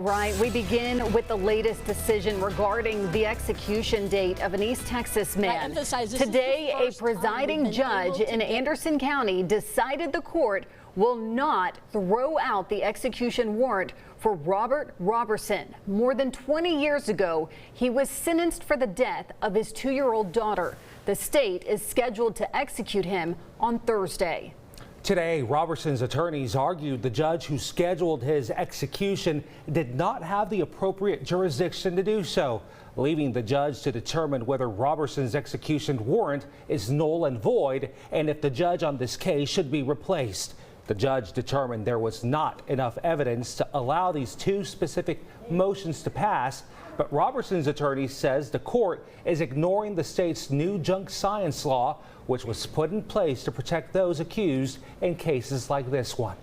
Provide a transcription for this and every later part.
Right, we begin with the latest decision regarding the execution date of an East Texas man. Today, a presiding judge in Anderson County decided the court will not throw out the execution warrant for Robert Roberson. More than 20 years ago, he was sentenced for the death of his 2-year-old daughter. The state is scheduled to execute him on Thursday. Today, Roberson's attorneys argued the judge who scheduled his execution did not have the appropriate jurisdiction to do so, leaving the judge to determine whether Roberson's execution warrant is null and void and if the judge on this case should be replaced. The judge determined there was not enough evidence to allow these two specific motions to pass, but Roberson's attorney says the court is ignoring the state's new junk science law, which was put in place to protect those accused in cases like this one.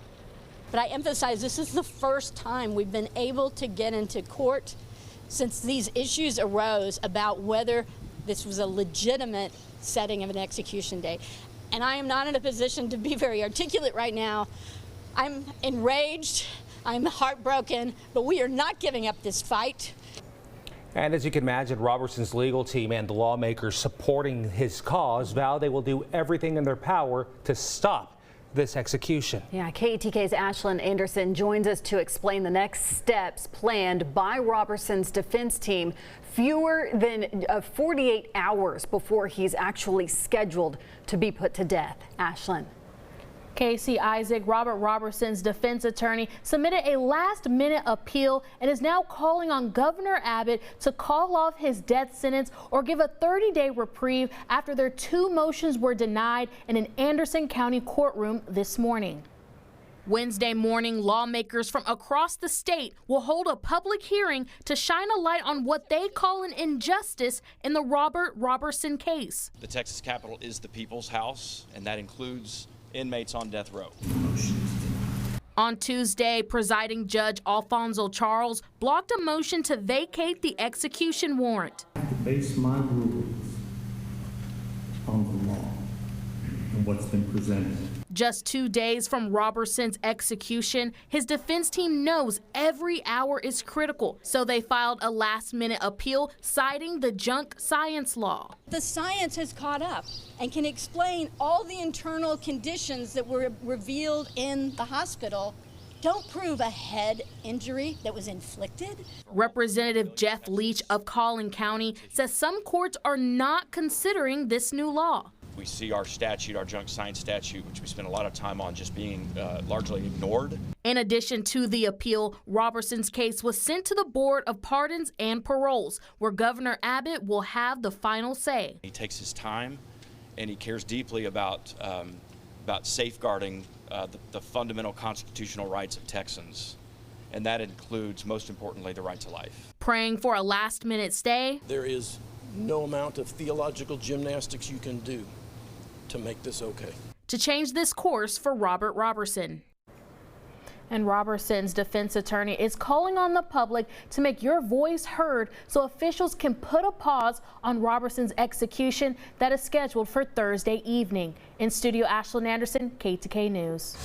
But I emphasize this is the first time we've been able to get into court since these issues arose about whether this was a legitimate setting of an execution date. And I am not in a position to be very articulate right now. I'm enraged, I'm heartbroken, but we are not giving up this fight. And as you can imagine, Roberson's legal team and the lawmakers supporting his cause vow they will do everything in their power to stop this execution. Yeah, KETK's Ashlyn Anderson joins us to explain the next steps planned by Roberson's defense team fewer than 48 hours before he's actually scheduled to be put to death. Ashlyn. Casey Isaac, Robert Roberson's defense attorney, submitted a last-minute appeal and is now calling on Governor Abbott to call off his death sentence or give a 30-day reprieve after their 2 motions were denied in an Anderson County courtroom this morning. Wednesday morning, lawmakers from across the state will hold a public hearing to shine a light on what they call an injustice in the Robert Roberson case. The Texas Capitol is the people's house, and that includes inmates on death row. On Tuesday, presiding Judge Alfonso Charles blocked a motion to vacate the execution warrant. I have to base my rulings on the law and what's been presented. Just 2 days from Roberson's execution, his defense team knows every hour is critical, so they filed a last-minute appeal citing the junk science law. The science has caught up and can explain all the internal conditions that were revealed in the hospital. Don't prove a head injury that was inflicted. Representative Jeff Leach of Collin County says some courts are not considering this new law. We see our statute, our junk science statute, which we spent a lot of time on, just being largely ignored. In addition to the appeal, Roberson's case was sent to the Board of Pardons and Paroles, where Governor Abbott will have the final say. He takes his time, and he cares deeply about safeguarding the fundamental constitutional rights of Texans, and that includes, most importantly, the right to life. Praying for a last-minute stay. There is no amount of theological gymnastics you can do to make this okay. To change this course for Robert Roberson. And Roberson's defense attorney is calling on the public to make your voice heard so officials can put a pause on Roberson's execution that is scheduled for Thursday evening. In studio, Ashlyn Anderson, KETK News.